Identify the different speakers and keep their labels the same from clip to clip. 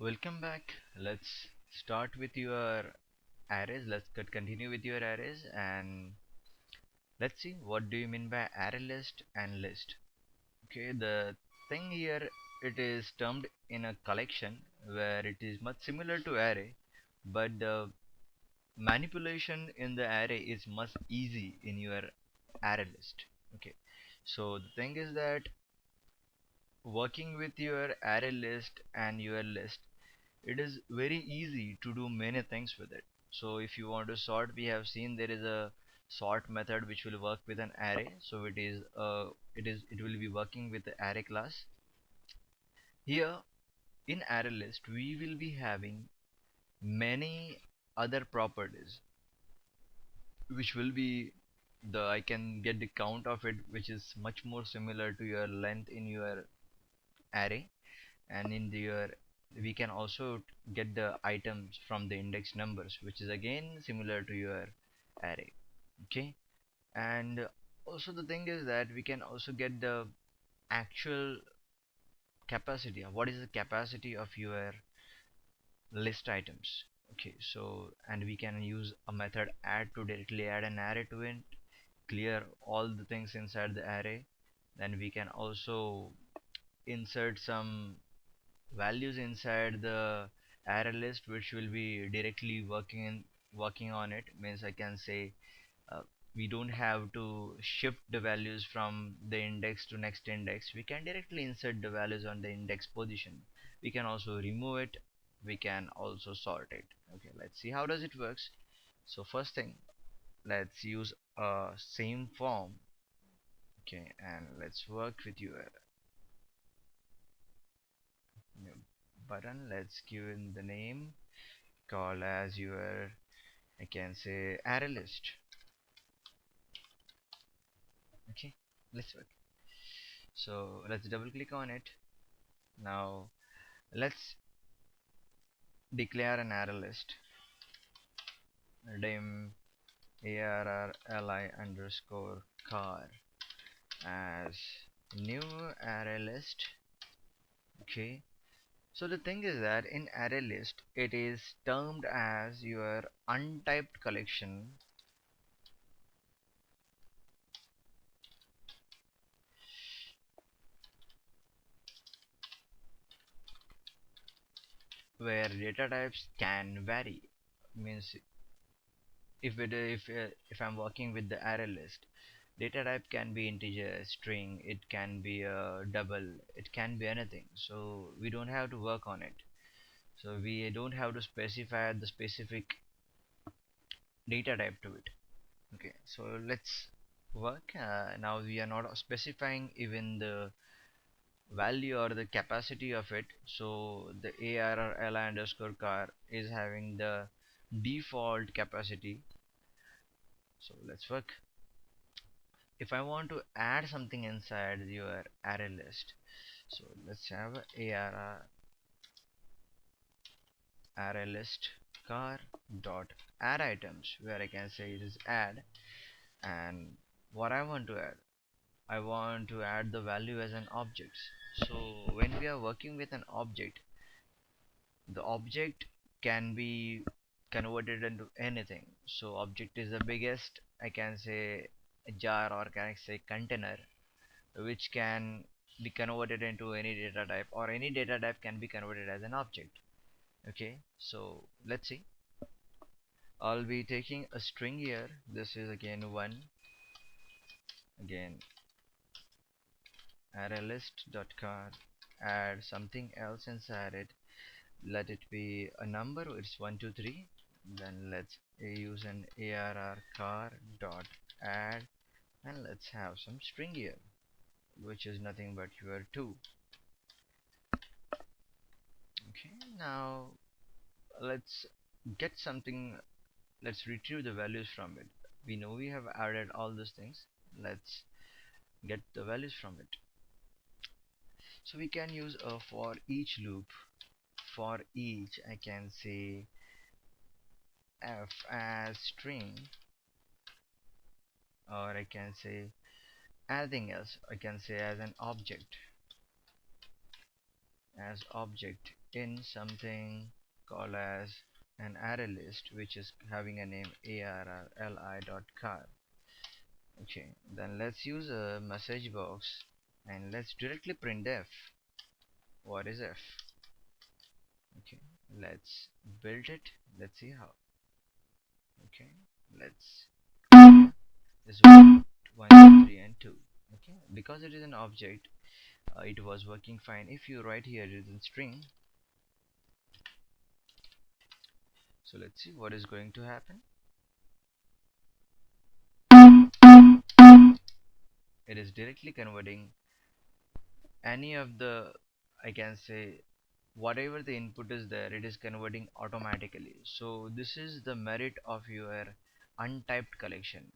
Speaker 1: Welcome back. Let's start with your arrays. Continue with your arrays and let's see what do you mean by array list and list. Okay, the thing here it is termed in a collection where it is much similar to array, but the manipulation in the array is much easy in your array list. Okay, so the thing is that working with your array list and your list, it is very easy to do many things with it. So if you want to sort, we have seen there is a sort method which will work with an array. So it will be working with the array class. Here in array list we will be having many other properties which will be the I can get the count of it, which is much more similar to your length in your array, and in your we can also get the items from the index numbers, which is again similar to your array. Okay, and also the thing is that we can also get the actual capacity of what is the capacity of your list items. Okay, so and we can use a method add to directly add an array to it, clear all the things inside the array. Then we can also insert some values inside the array list which will be directly working on it. Means I can say uh, we don't have to shift the values from the index to next index. We can directly insert the values on the index position. We can also remove it. We can also sort it. Okay, let's see how does it works. So first thing, let's use a same form. Okay, and let's work with your new button. Let's give in the name call as your I can say array list. Okay, let's work. So let's double click on it. Now let's declare an array list. Dim arrli underscore car as new array list. Okay. So the thing is that in array list it is termed as your untyped collection where data types can vary. Means if I'm working with the array list, data type can be integer, string, it can be a double, it can be anything. So we don't have to work on it. So we don't have to specify the specific data type to it. Okay, so let's work. Now we are not specifying even the value or the capacity of it. So the ARR underscore car is having the default capacity. So let's work. If I want to add something inside your array list, so let's have a ARR array list car dot add items, where I can say it is add, and what I want to add, I want to add the value as an object. So when we are working with an object, the object can be converted into anything. So object is the biggest, I can say a jar, or can I say container, which can be converted into any data type, or any data type can be converted as an object. Okay, so let's see. I'll be taking a string here. This is again one, again arraylist.car, add something else inside it. Let it be a number, it's 123. Then let's use an arr car dot add, and let's have some string here, which is nothing but your 2. Okay, now let's get something. Let's retrieve the values from it. We know we have added all these things. Let's get the values from it. So we can use a for each loop. For each, I can say f as string, or I can say anything else. I can say as an object, in something called as an array list, which is having a name arrli.car. Okay, then let's use a message box and let's directly print f. What is f? Okay, let's build it. Let's see how. Okay, let's this one, 2, 3, and 2. Okay, because it is an object, it was working fine. If you write here it is in string, so let's see what is going to happen. It is directly converting any of the, I can say, whatever the input is there, it is converting automatically. So this is the merit of your untyped collection.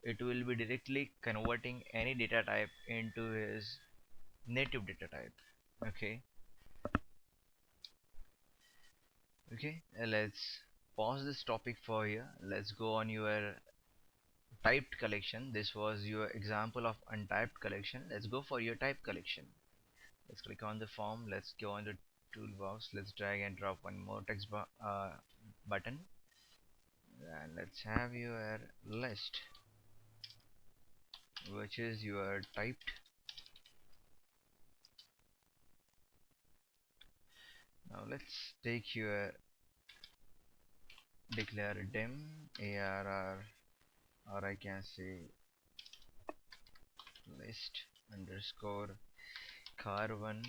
Speaker 1: It will be directly converting any data type into his native data type. Okay, okay, let's pause this topic for here. Let's go on your typed collection. This was your example of untyped collection. Let's go for your type collection. Let's click on the form. Let's go on the toolbox. Let's drag and drop one more button, and let's have your list, which is your typed. Now let's take your declare dim arr, or I can say list underscore car1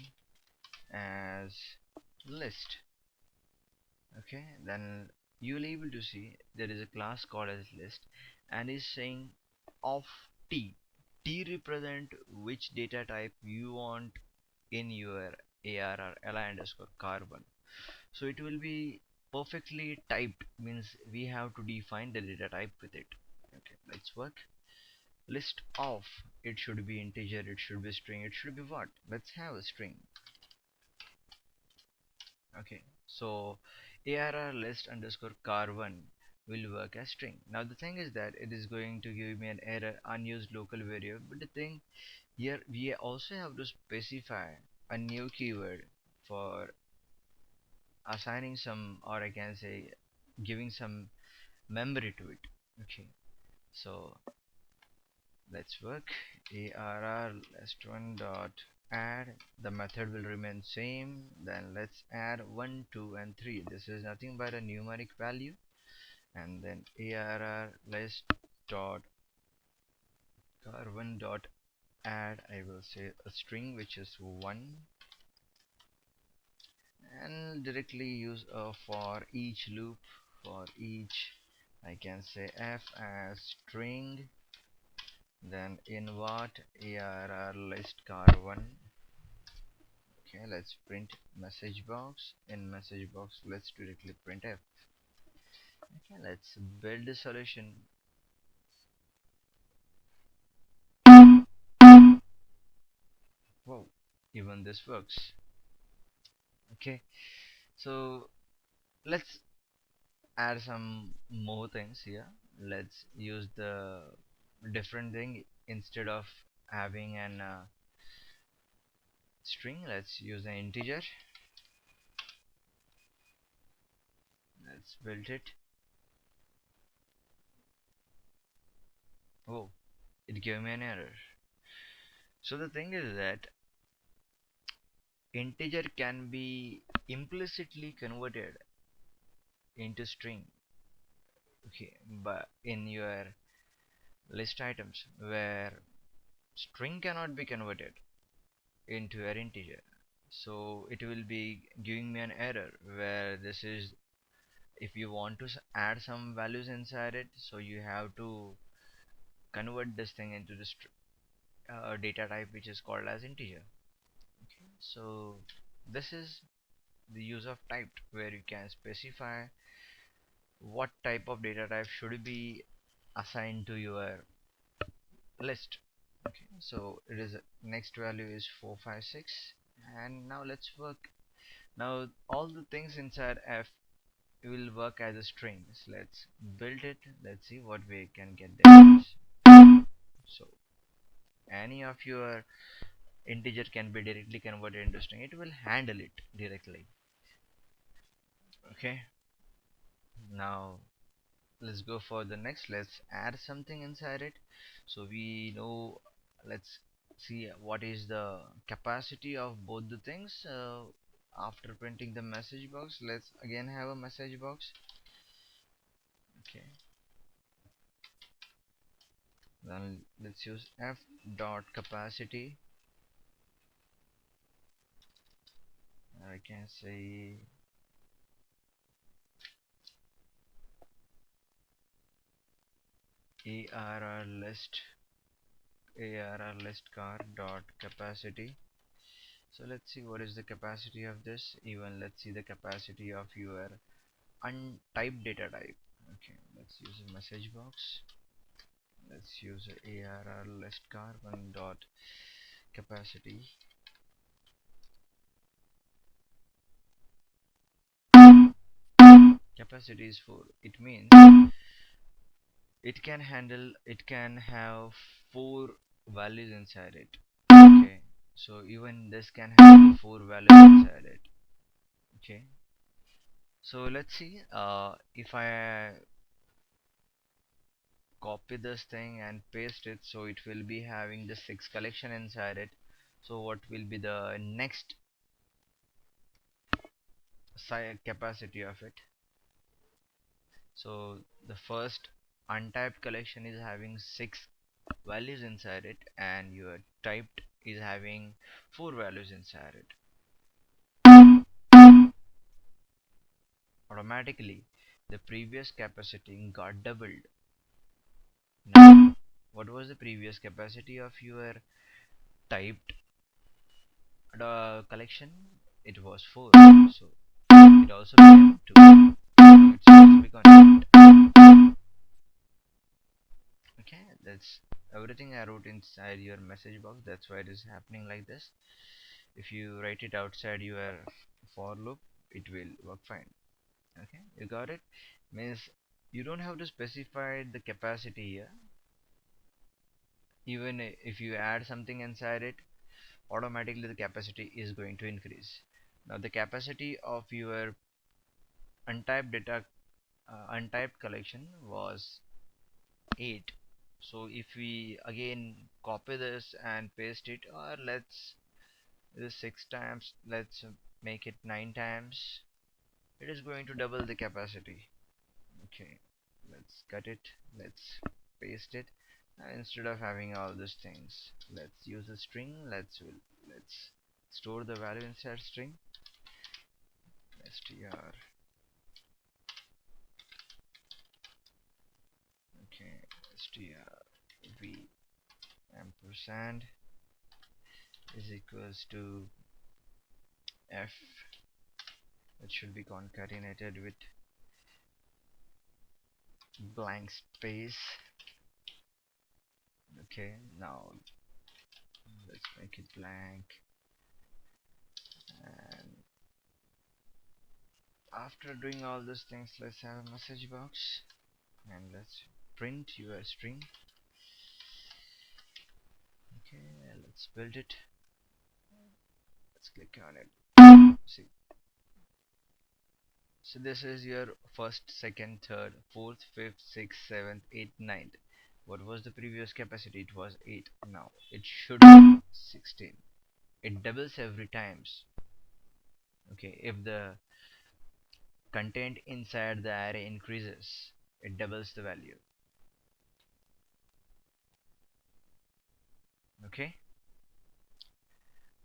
Speaker 1: as list. Okay, then you will able to see there is a class called as list and is saying of t. T represent which data type you want in your arr li underscore car1. So it will be perfectly typed, means we have to define the data type with it. Okay, let's work. List of, it should be integer, it should be string, it should be what? Let's have a string. Okay, so arr list underscore car1 will work as string. Now the thing is that it is going to give me an error unused local variable, but the thing here we also have to specify a new keyword for assigning some, or I can say giving some memory to it. Okay, so let's work arr list one dot add. The method will remain same. Then let's add 1, 2, and 3. This is nothing but a numeric value. And then arr list dot car1 dot add, I will say a string which is 1, and directly use a for each loop for each, I can say f as string. Then in what arr list car1. Okay, let's print message box. In message box let's directly print f. Okay, let's build a solution. Wow, even this works. Okay, so let's add some more things here. Let's use the different thing. Instead of having an string, let's use an integer. Let's build it. Oh, it gave me an error. So the thing is that integer can be implicitly converted into string. Okay, but in your list items where string cannot be converted into an integer, so it will be giving me an error where this is, if you want to add some values inside it, so you have to convert this thing into the data type which is called as integer. Okay, so this is the use of typed, where you can specify what type of data type should be assigned to your list. Okay, so it is next value is 456, and now let's work. Now all the things inside f will work as a strings. Let's build it. Let's see what we can get there. So any of your integer can be directly converted into string. It will handle it directly. Okay, now let's go for the next. Let's add something inside it. So we know, let's see what is the capacity of both the things. After printing the message box, let's again have a message box. Okay, then let's use f dot capacity. I can say arr list arr list car dot capacity. So let's see what is the capacity of this. Even let's see the capacity of your untyped data type. Okay, let's use a message box. Let's use a arr list carbon dot capacity. Capacity is 4. It means it can have 4 values inside it. Okay, so even this can have 4 values inside it. Okay, so let's see if I copy this thing and paste it, so it will be having the 6 collection inside it. So what will be the next capacity of it? So the first untyped collection is having 6 values inside it, and your typed is having 4 values inside it. Automatically the previous capacity got doubled. Now what was the previous capacity of your typed collection? It was 4, so it also became 2. So it's also become 8. Okay, that's everything I wrote inside your message box. That's why it is happening like this. If you write it outside your for loop, it will work fine. Okay, you got it. Means you don't have to specify the capacity here. Even if you add something inside it, automatically the capacity is going to increase. Now the capacity of your untyped data untyped collection was 8. So if we again copy this and paste it, or let's this 6 times, let's make it 9 times, it is going to double the capacity. Okay, let's cut it, let's paste it, and instead of having all these things, let's use a string. Let's store the value inside string str. Okay, str v ampersand is equals to f. It should be concatenated with blank space. Okay, now let's make it blank, and after doing all these things, let's have a message box and let's print your string. Okay, let's build it. Let's click on it. See, so this is your first, second, third, fourth, fifth, sixth, seventh, eighth, ninth. What was the previous capacity? It was 8. Now it should be 16. It doubles every times. Okay, if the content inside the array increases, it doubles the value. Okay,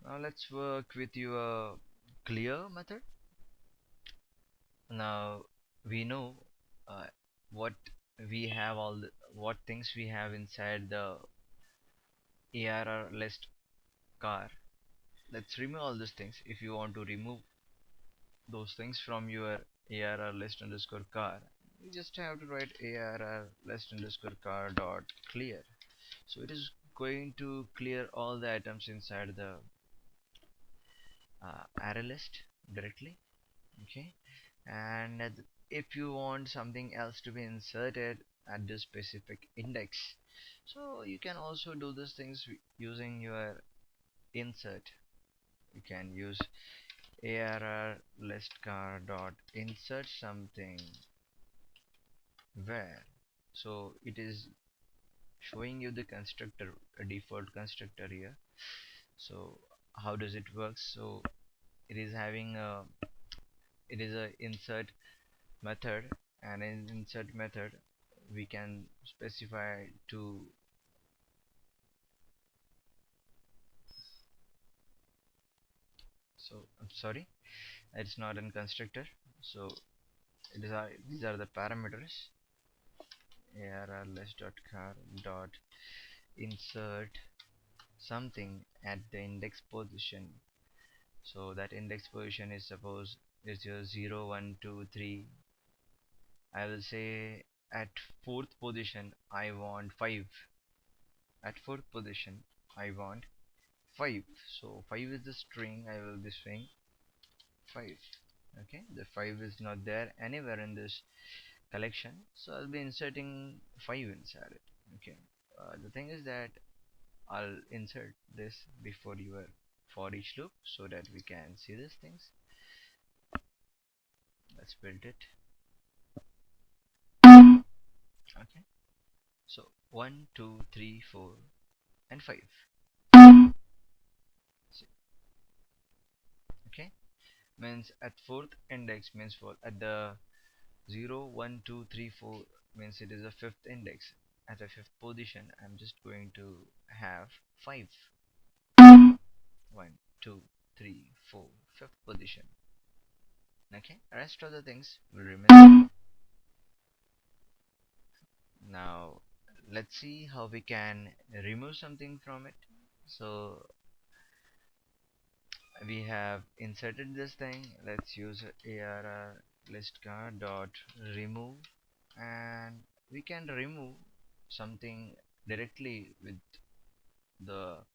Speaker 1: now let's work with your clear method. Now we know uh, what we have what things we have inside the arr list car. Let's remove all these things. If you want to remove those things from your arr list underscore car, you just have to write arr list underscore car dot clear. So it is going to clear all the items inside the array list directly. Okay, and if you want something else to be inserted at this specific index, so you can also do these things using your insert. You can use Arraylist car dot insert something where, so it is showing you the constructor, a default constructor here. So how does it work? So it is having a, it is a insert method, and in insert method we can specify to, so I'm sorry, it's not in constructor. So it is these are the parameters. Arraylist.car dot insert something at the index position. So that index position is, suppose is your 0 1 2 3. I will say at fourth position I want 5. At fourth position I want 5. So 5 is the string, I will be saying 5. Okay, the 5 is not there anywhere in this collection, so I'll be inserting 5 inside it. Okay, the thing is that I'll insert this before your for each loop so that we can see these things. Let's build it. Okay, so 1 2 3 4 and 5. Okay, means at fourth index means for at the 0 1 2 3 4 means it is a fifth index. At a fifth position I'm just going to have 5. 1 2 3 4, fifth position. Okay, rest of the things will remain. Now let's see how we can remove something from it. So we have inserted this thing. Let's use arr list card dot remove, and we can remove something directly with the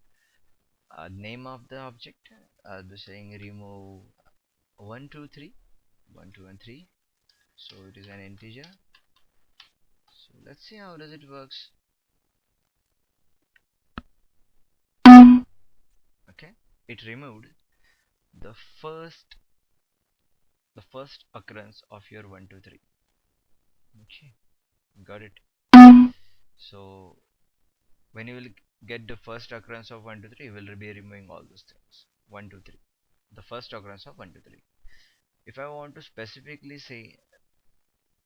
Speaker 1: name of the object. I'll be saying remove 1 2 3, 1 2 and 3. So it is an integer. So let's see how does it works. Okay, it removed the first the first occurrence of your 1 2 3. Okay, got it. So when you will get the first occurrence of 1 2 3, you will be removing all those things. 1 2 3, the first occurrence of 1 2 3. If I want to specifically say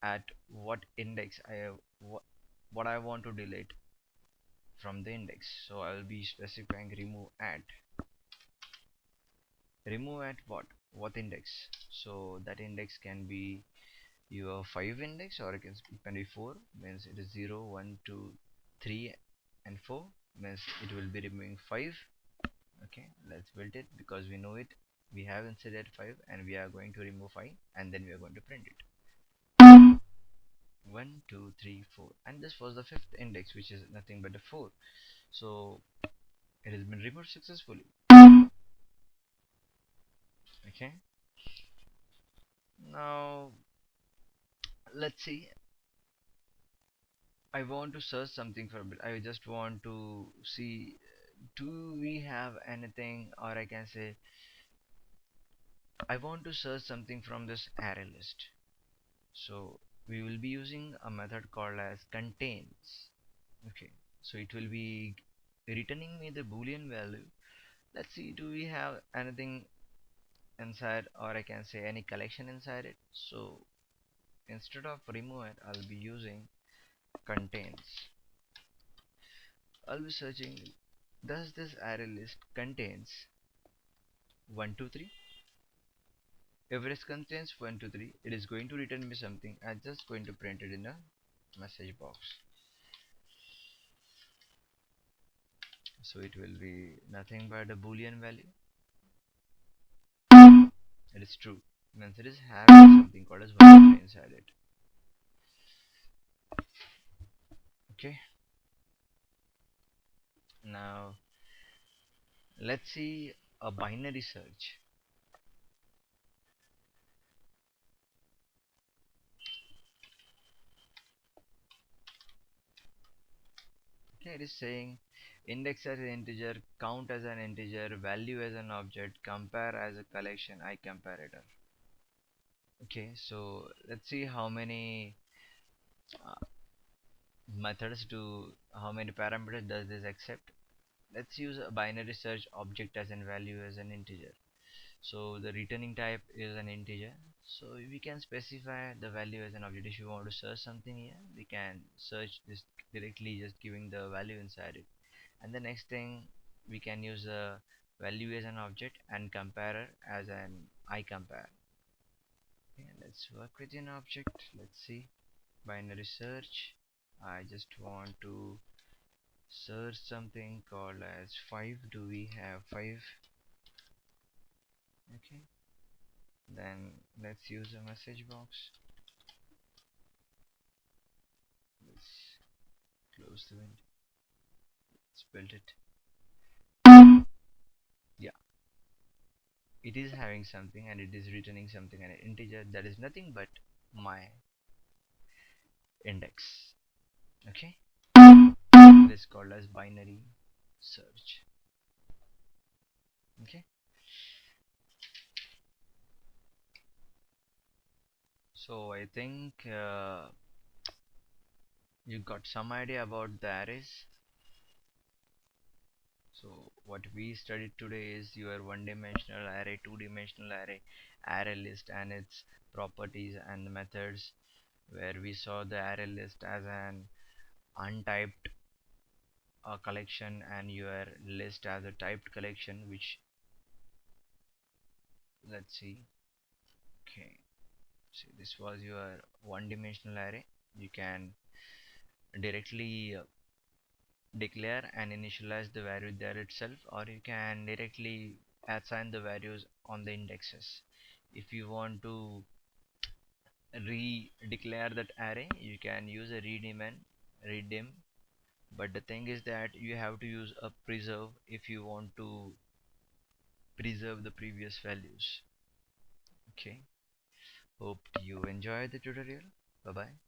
Speaker 1: at what index what I want to delete from the index, so I will be specifying remove at what index. So that index can be your 5 index, or it can be 4, means it is 0 1 2 3 and 4, means it will be removing 5. Okay, let's build it because we know it. We have inserted 5 and we are going to remove 5, and then we are going to print it. 1 2 3 4, and this was the fifth index, which is nothing but the 4. So it has been removed successfully. Okay, now let's see. I want to search something for a bit. I just want to see, do we have anything, or I can say I want to search something from this array list. So we will be using a method called as contains. Okay, so it will be returning me the boolean value. Let's see, do we have anything inside, or I can say any collection inside it. So instead of remove it, I'll be using contains. I'll be searching, does this array list contains 1 2 3? If it contains 1 2 3, it is going to return me something. I'm just going to print it in a message box. So it will be nothing but a boolean value. It is true, means it is having something called as 1 2 3 inside it. Okay, now let's see a binary search. Okay, it is saying index as an integer, count as an integer, value as an object, compare as a collection, I comparator. Okay, so let's see how many uh, methods do, how many parameters does this accept. Let's use a binary search object as an value as an integer. So the returning type is an integer. So we can specify the value as an object. If you want to search something here, we can search this directly just giving the value inside it. And the next thing, we can use a value as an object and comparer as an I compare. Okay, let's work with an object. Let's see binary search. I just want to search something called as 5. Do we have 5? Okay, then let's use a message box. Let's close the window. Let's build it. Yeah, it is having something and it is returning something, an integer that is nothing but my index. Okay, it is called as binary search. Okay, so I think you got some idea about the arrays. So what we studied today is your one-dimensional array, two-dimensional array, array list and its properties and the methods, where we saw the array list as an untyped collection and your list as a typed collection, which, let's see. Okay, so this was your one-dimensional array. You can directly declare and initialize the value there itself, or you can directly assign the values on the indexes. If you want to re-declare that array, you can use a redeem and redeem, but the thing is that you have to use a preserve if you want to preserve the previous values. Okay, hope you enjoyed the tutorial. Bye bye.